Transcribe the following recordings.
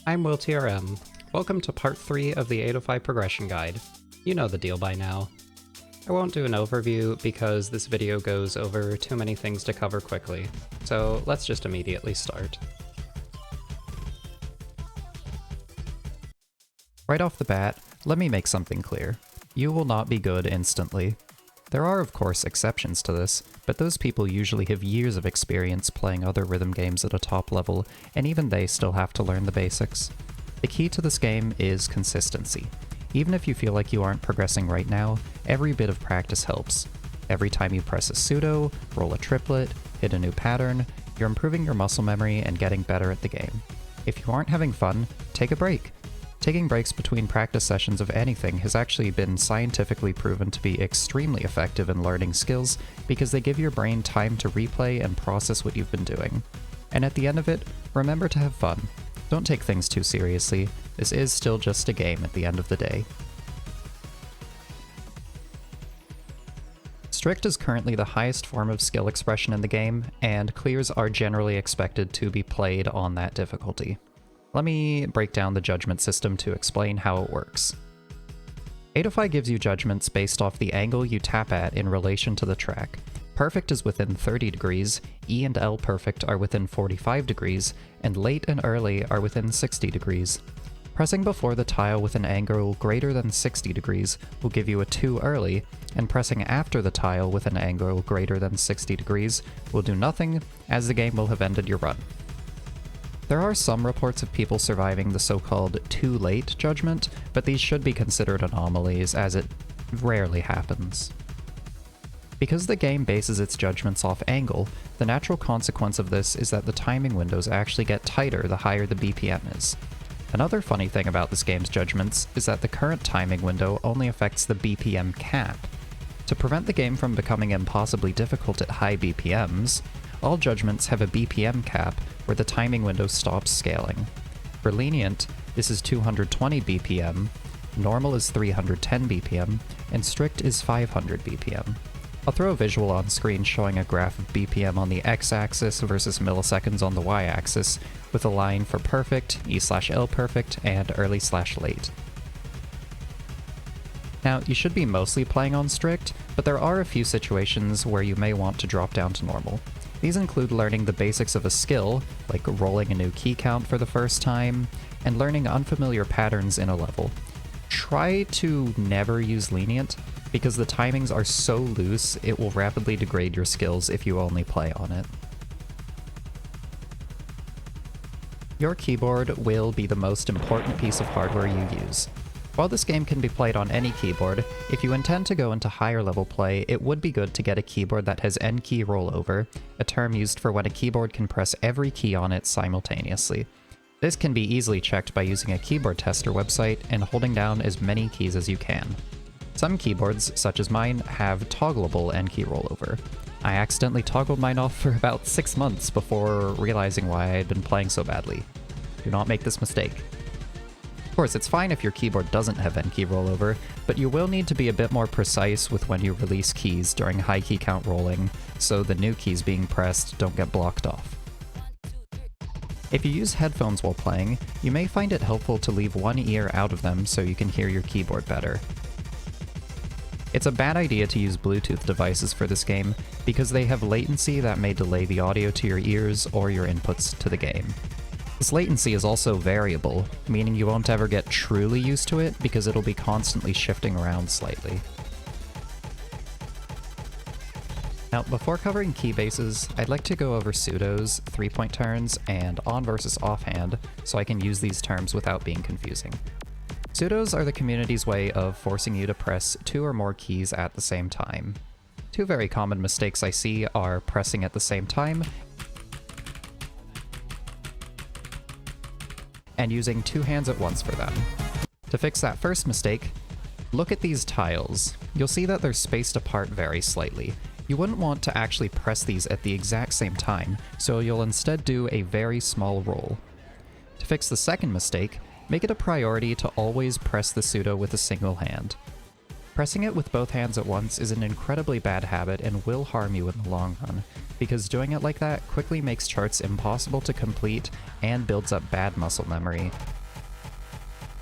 I'm WillTRM. Welcome to part 3 of the ADOFAI progression guide. You know the deal by now. I won't do an overview because this video goes over too many things to cover quickly, so let's just immediately start. Right off the bat, let me make something clear. You will not be good instantly. There are of course exceptions to this, but those people usually have years of experience playing other rhythm games at a top level, and even they still have to learn the basics. The key to this game is consistency. Even if you feel like you aren't progressing right now, every bit of practice helps. Every time you press a pseudo, roll a triplet, hit a new pattern, you're improving your muscle memory and getting better at the game. If you aren't having fun, take a break. Taking breaks between practice sessions of anything has actually been scientifically proven to be extremely effective in learning skills because they give your brain time to replay and process what you've been doing. And at the end of it, remember to have fun. Don't take things too seriously. This is still just a game at the end of the day. Strict is currently the highest form of skill expression in the game, and clears are generally expected to be played on that difficulty. Let me break down the judgment system to explain how it works. ADOFAI gives you judgments based off the angle you tap at in relation to the track. Perfect is within 30 degrees, E and L perfect are within 45 degrees, and late and early are within 60 degrees. Pressing before the tile with an angle greater than 60 degrees will give you a 2 early, and pressing after the tile with an angle greater than 60 degrees will do nothing, as the game will have ended your run. There are some reports of people surviving the so-called too late judgment, but these should be considered anomalies as it rarely happens. Because the game bases its judgments off angle, the natural consequence of this is that the timing windows actually get tighter the higher the BPM is. Another funny thing about this game's judgments is that the current timing window only affects the BPM cap. To prevent the game from becoming impossibly difficult at high BPMs, all judgments have a BPM cap where the timing window stops scaling. For lenient, this is 220 BPM, normal is 310 BPM, and strict is 500 BPM. I'll throw a visual on screen showing a graph of BPM on the x-axis versus milliseconds on the y-axis, with a line for perfect, E/L perfect, and early/late. Now, you should be mostly playing on strict, but there are a few situations where you may want to drop down to normal. These include learning the basics of a skill, like rolling a new key count for the first time, and learning unfamiliar patterns in a level. Try to never use lenient, because the timings are so loose it will rapidly degrade your skills if you only play on it. Your keyboard will be the most important piece of hardware you use. While this game can be played on any keyboard, if you intend to go into higher level play, it would be good to get a keyboard that has N-key rollover, a term used for when a keyboard can press every key on it simultaneously. This can be easily checked by using a keyboard tester website and holding down as many keys as you can. Some keyboards, such as mine, have toggleable N-key rollover. I accidentally toggled mine off for about 6 months before realizing why I had been playing so badly. Do not make this mistake. Of course, it's fine if your keyboard doesn't have N-key rollover, but you will need to be a bit more precise with when you release keys during high key count rolling, so the new keys being pressed don't get blocked off. If you use headphones while playing, you may find it helpful to leave one ear out of them so you can hear your keyboard better. It's a bad idea to use Bluetooth devices for this game, because they have latency that may delay the audio to your ears or your inputs to the game. This latency is also variable, meaning you won't ever get truly used to it because it'll be constantly shifting around slightly. Now, before covering key bases, I'd like to go over pseudos, 3-point turns, and on versus offhand, so I can use these terms without being confusing. Pseudos are the community's way of forcing you to press 2 or more keys at the same time. 2 very common mistakes I see are pressing at the same time and using 2 hands at once for them. To fix that first mistake, look at these tiles. You'll see that they're spaced apart very slightly. You wouldn't want to actually press these at the exact same time, so you'll instead do a very small roll. To fix the second mistake, make it a priority to always press the pseudo with a single hand. Pressing it with both hands at once is an incredibly bad habit and will harm you in the long run, because doing it like that quickly makes charts impossible to complete and builds up bad muscle memory,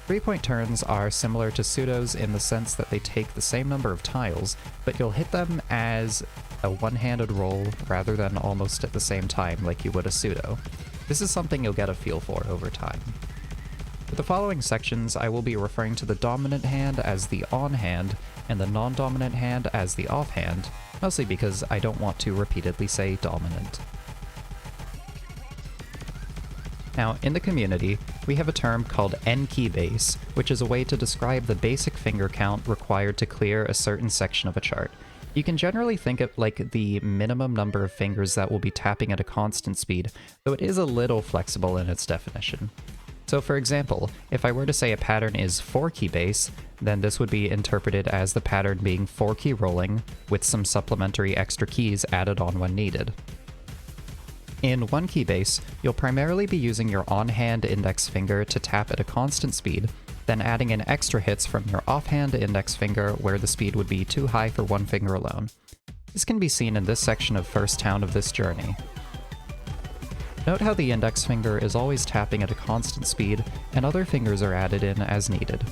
3-point turns are similar to pseudos in the sense that they take the same number of tiles, but you'll hit them as a one-handed roll rather than almost at the same time like you would a pseudo. This is something you'll get a feel for over time. For the following sections, I will be referring to the dominant hand as the on hand and the non-dominant hand as the off hand, mostly because I don't want to repeatedly say dominant. Now, in the community, we have a term called n-key base, which is a way to describe the basic finger count required to clear a certain section of a chart. You can generally think of like the minimum number of fingers that will be tapping at a constant speed, though it is a little flexible in its definition. So for example, if I were to say a pattern is 4-key base, then this would be interpreted as the pattern being 4-key rolling, with some supplementary extra keys added on when needed. In 1-key base, you'll primarily be using your on-hand index finger to tap at a constant speed, then adding in extra hits from your off-hand index finger where the speed would be too high for one finger alone. This can be seen in this section of First Town of this journey. Note how the index finger is always tapping at a constant speed, and other fingers are added in as needed.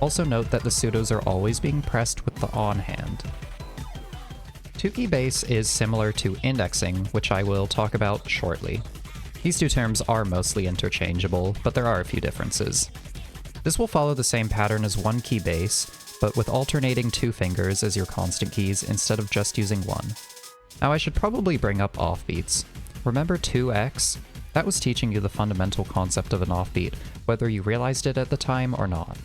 Also note that the pseudos are always being pressed with the on-hand. 2-key base is similar to indexing, which I will talk about shortly. These two terms are mostly interchangeable, but there are a few differences. This will follow the same pattern as 1-key base, but with alternating 2 fingers as your constant keys instead of just using 1. Now I should probably bring up offbeats. Remember 2x? That was teaching you the fundamental concept of an offbeat, whether you realized it at the time or not.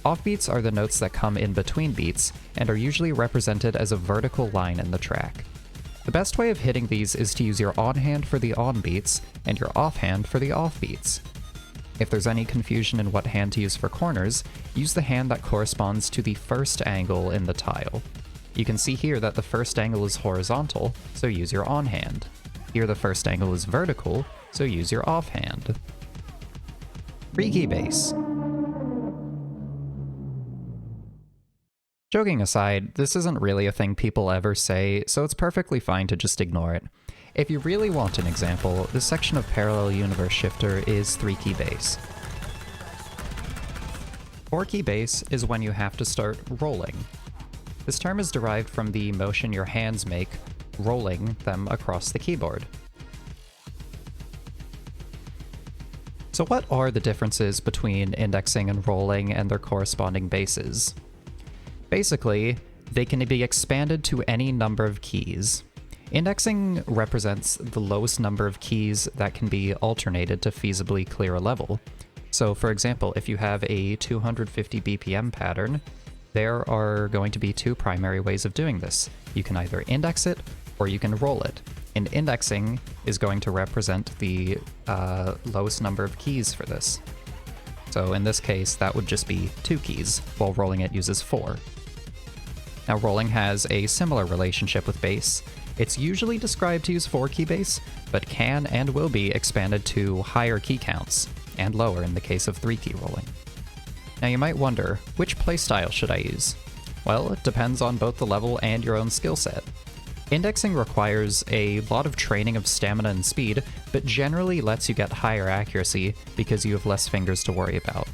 Offbeats are the notes that come in between beats, and are usually represented as a vertical line in the track. The best way of hitting these is to use your on hand for the on beats, and your off hand for the off beats. If there's any confusion in what hand to use for corners, use the hand that corresponds to the first angle in the tile. You can see here that the first angle is horizontal, so use your on hand. Here the first angle is vertical, so use your off hand. 3-key base. Joking aside, this isn't really a thing people ever say, so it's perfectly fine to just ignore it. If you really want an example, this section of Parallel Universe Shifter is 3-key base. 4-key base is when you have to start rolling. This term is derived from the motion your hands make, rolling them across the keyboard. So what are the differences between indexing and rolling and their corresponding bases? Basically, they can be expanded to any number of keys. Indexing represents the lowest number of keys that can be alternated to feasibly clear a level. So for example, if you have a 250 BPM pattern, there are going to be 2 primary ways of doing this. You can either index it, or you can roll it. And indexing is going to represent the lowest number of keys for this. So in this case, that would just be 2 keys, while rolling it uses 4. Now rolling has a similar relationship with bass. It's usually described to use 4-key bass, but can and will be expanded to higher key counts, and lower in the case of 3-key rolling. Now you might wonder, which playstyle should I use? Well, it depends on both the level and your own skill set. Indexing requires a lot of training of stamina and speed, but generally lets you get higher accuracy because you have less fingers to worry about.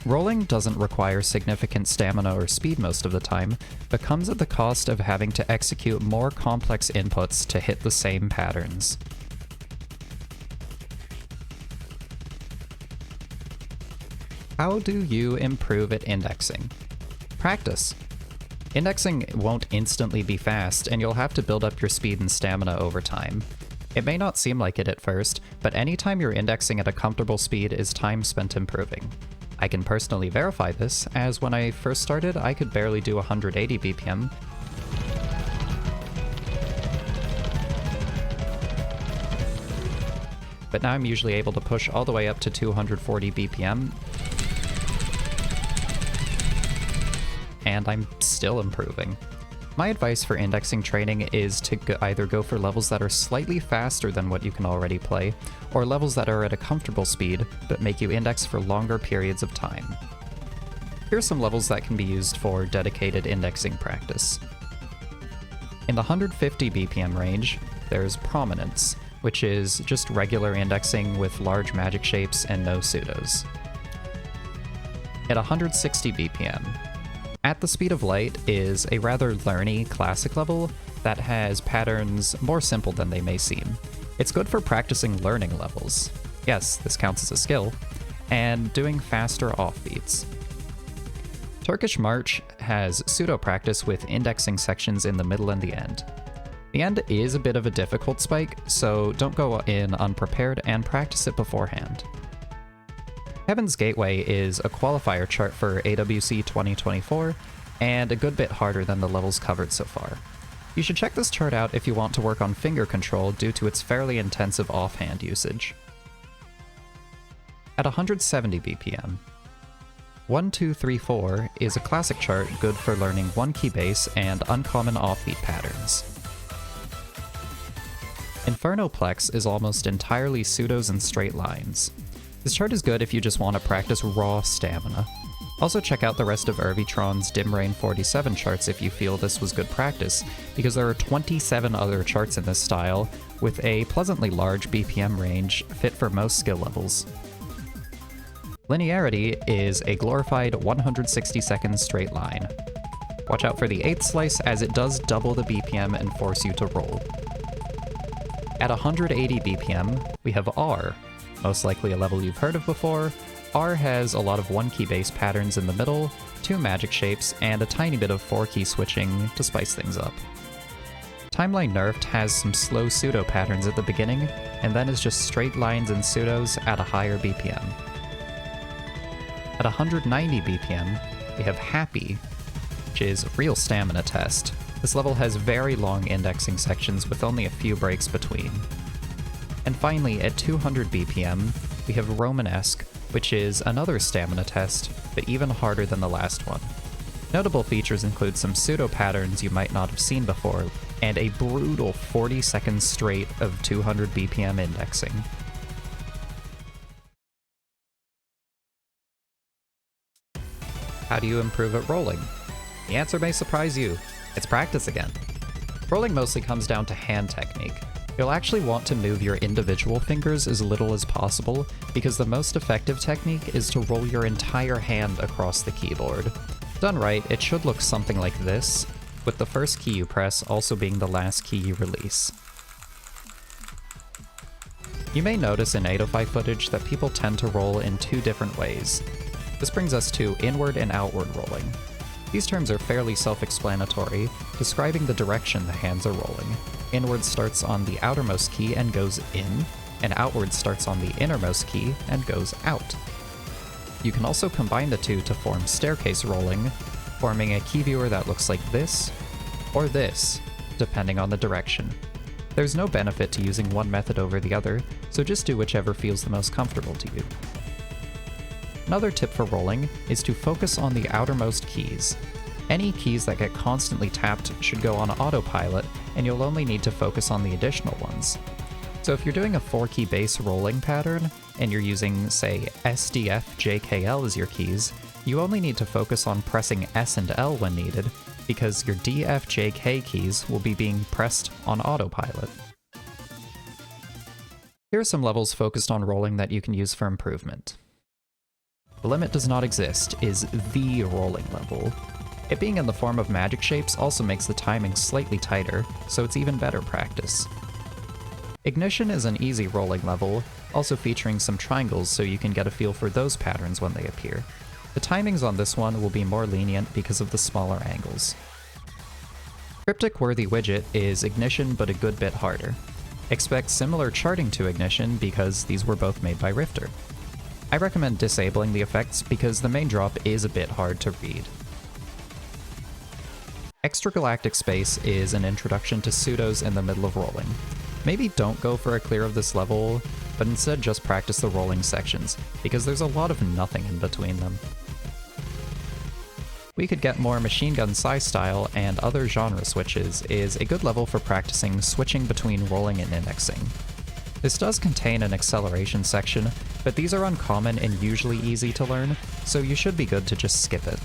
Rolling doesn't require significant stamina or speed most of the time, but comes at the cost of having to execute more complex inputs to hit the same patterns. How do you improve at indexing? Practice. Indexing won't instantly be fast, and you'll have to build up your speed and stamina over time. It may not seem like it at first, but anytime you're indexing at a comfortable speed is time spent improving. I can personally verify this, as when I first started, I could barely do 180 BPM. But now I'm usually able to push all the way up to 240 BPM. And I'm still improving. My advice for indexing training is to either go for levels that are slightly faster than what you can already play, or levels that are at a comfortable speed, but make you index for longer periods of time. Here are some levels that can be used for dedicated indexing practice. In the 150 BPM range, there's Prominence, which is just regular indexing with large magic shapes and no pseudos. at 160 BPM. At the Speed of Light is a rather learny classic level that has patterns more simple than they may seem. It's good for practicing learning levels. Yes, this counts as a skill, and doing faster offbeats. Turkish March has pseudo-practice with indexing sections in the middle and the end. The end is a bit of a difficult spike, so don't go in unprepared and practice it beforehand. Heaven's Gateway is a qualifier chart for AWC 2024, and a good bit harder than the levels covered so far. You should check this chart out if you want to work on finger control due to its fairly intensive offhand usage. At 170 BPM. 1, 2, 3, 4 is a classic chart good for learning one-key bass and uncommon offbeat patterns. Infernoplex is almost entirely pseudos and straight lines. This chart is good if you just want to practice raw stamina. Also check out the rest of Irvitron's Dim Rain 47 charts if you feel this was good practice, because there are 27 other charts in this style, with a pleasantly large BPM range fit for most skill levels. Linearity is a glorified 160-second straight line. Watch out for the 8th slice as it does double the BPM and force you to roll. At 180 BPM, we have R, most likely a level you've heard of before. R has a lot of one-key bass patterns in the middle, 2 magic shapes, and a tiny bit of 4-key switching to spice things up. Timeline Nerfed has some slow pseudo patterns at the beginning, and then is just straight lines and pseudos at a higher BPM. At 190 BPM, we have Happyyyy, which is a real stamina test. This level has very long indexing sections with only a few breaks between. And finally, at 200 BPM, we have Romanesque, which is another stamina test, but even harder than the last one. Notable features include some pseudo patterns you might not have seen before, and a brutal 40 seconds straight of 200 BPM indexing. How do you improve at rolling? The answer may surprise you. It's practice again. Rolling mostly comes down to hand technique. You'll actually want to move your individual fingers as little as possible, because the most effective technique is to roll your entire hand across the keyboard. Done right, it should look something like this, with the first key you press also being the last key you release. You may notice in ADOFAI footage that people tend to roll in 2 different ways. This brings us to inward and outward rolling. These terms are fairly self-explanatory, describing the direction the hands are rolling. Inward starts on the outermost key and goes in, and outward starts on the innermost key and goes out. You can also combine the two to form staircase rolling, forming a key viewer that looks like this, or this, depending on the direction. There's no benefit to using one method over the other, so just do whichever feels the most comfortable to you. Another tip for rolling is to focus on the outermost keys. Any keys that get constantly tapped should go on autopilot, and you'll only need to focus on the additional ones. So if you're doing a 4-key bass rolling pattern, and you're using, say, S, D, F, J, K, L as your keys, you only need to focus on pressing S and L when needed, because your D, F, J, K keys will be being pressed on autopilot. Here are some levels focused on rolling that you can use for improvement. The Limit Does Not Exist is the rolling level. It being in the form of magic shapes also makes the timing slightly tighter, so it's even better practice. Ignition is an easy rolling level, also featuring some triangles so you can get a feel for those patterns when they appear. The timings on this one will be more lenient because of the smaller angles. Cryptic Worthy Widget is Ignition but a good bit harder. Expect similar charting to Ignition because these were both made by Rifter. I recommend disabling the effects because the main drop is a bit hard to read. Extragalactic Space is an introduction to pseudos in the middle of rolling. Maybe don't go for a clear of this level, but instead just practice the rolling sections, because there's a lot of nothing in between them. We Could Get More Machinegun Psystyle and Other Genre Switches is a good level for practicing switching between rolling and indexing. This does contain an acceleration section, but these are uncommon and usually easy to learn, so you should be good to just skip it.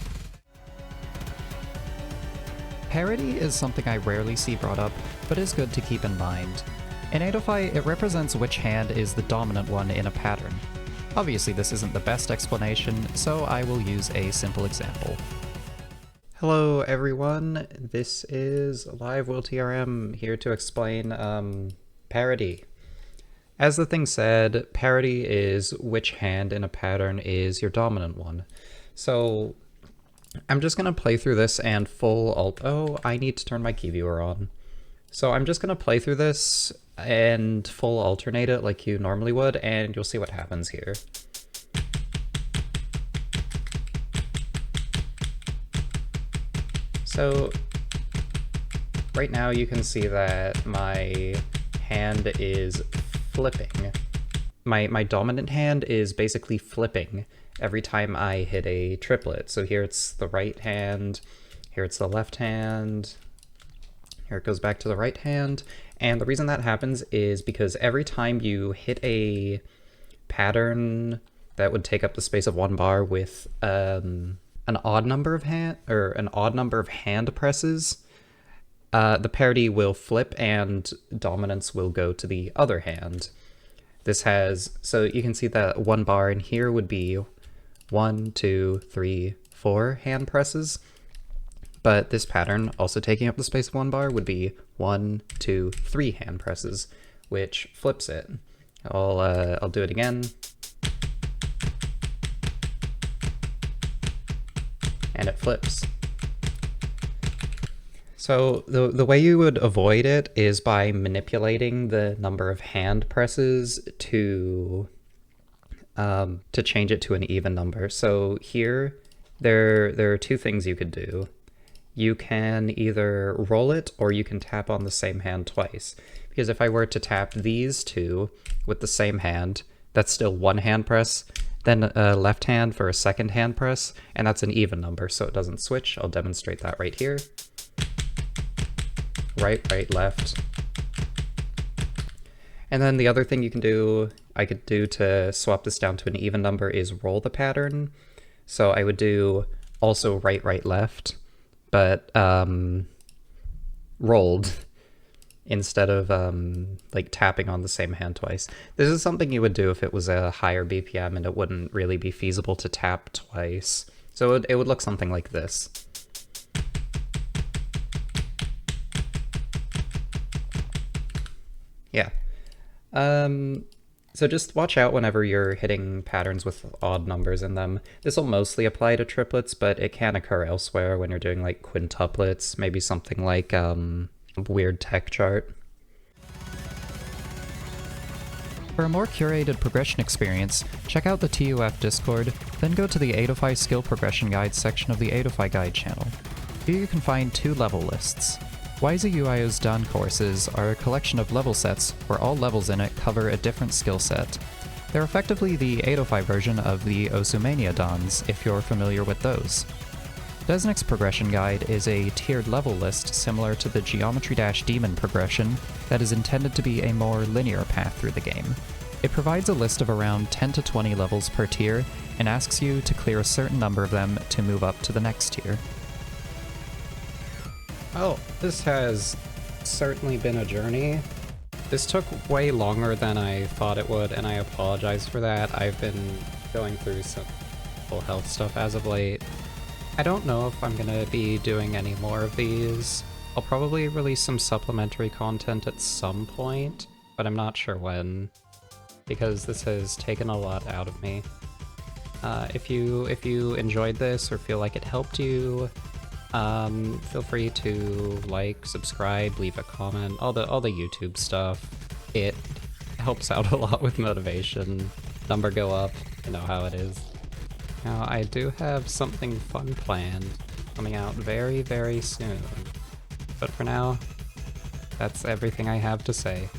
Parity is something I rarely see brought up, but is good to keep in mind. In ADOFAI, it represents which hand is the dominant one in a pattern. Obviously this isn't the best explanation, so I will use a simple example. Hello everyone, this is Live Will TRM here to explain parity. As the thing said, parity is which hand in a pattern is your dominant one. So I'm just gonna play through this and I need to turn my key viewer on. So I'm just gonna play through this and full alternate it like you normally would, and you'll see what happens here. So right now you can see that my hand is flipping. My dominant hand is basically flipping every time I hit a triplet. So here it's the right hand, here it's the left hand, here it goes back to the right hand. And the reason that happens is because every time you hit a pattern that would take up the space of one bar with an odd number of hand presses, the parity will flip and dominance will go to the other hand. So you can see that one bar in here would be 1, 2, 3, 4 hand presses, but this pattern also taking up the space of one bar would be 1, 2, 3 hand presses, which flips it. I'll do it again. And it flips. So the way you would avoid it is by manipulating the number of hand presses to change it to an even number. So here, there are two things you could do. You can either roll it or you can tap on the same hand twice. Because if I were to tap these two with the same hand, that's still one hand press, then a left hand for a second hand press, and that's an even number, so it doesn't switch. I'll demonstrate that right here. Right, right, left. And then the other thing I could do to swap this down to an even number is roll the pattern. So I would do also right, right, left, but rolled instead of like tapping on the same hand twice. This is something you would do if it was a higher BPM and it wouldn't really be feasible to tap twice. So it would look something like this. Yeah. So just watch out whenever you're hitting patterns with odd numbers in them. This will mostly apply to triplets, but it can occur elsewhere when you're doing like quintuplets, maybe something like weird tech chart. For a more curated progression experience, check out the TUF Discord, then go to the ADOFAI Skill Progression Guide section of the ADOFAI Guide channel. Here you can find 2 level lists. widgEt's Done courses are a collection of level sets where all levels in it cover a different skill set. They're effectively the ADOFAI version of the oSKYo Dons, if you're familiar with those. Desnick's progression guide is a tiered level list similar to the Geometry-Demon progression that is intended to be a more linear path through the game. It provides a list of around 10 to 20 levels per tier and asks you to clear a certain number of them to move up to the next tier. Well, this has certainly been a journey. This took way longer than I thought it would, and I apologize for that. I've been going through some mental health stuff as of late. I don't know if I'm gonna be doing any more of these. I'll probably release some supplementary content at some point, but I'm not sure when, because this has taken a lot out of me. If you enjoyed this or feel like it helped you, feel free to like, subscribe, leave a comment, all the YouTube stuff. It helps out a lot with motivation. Number go up, you know how it is. Now, I do have something fun planned, coming out very, very soon. But for now, that's everything I have to say.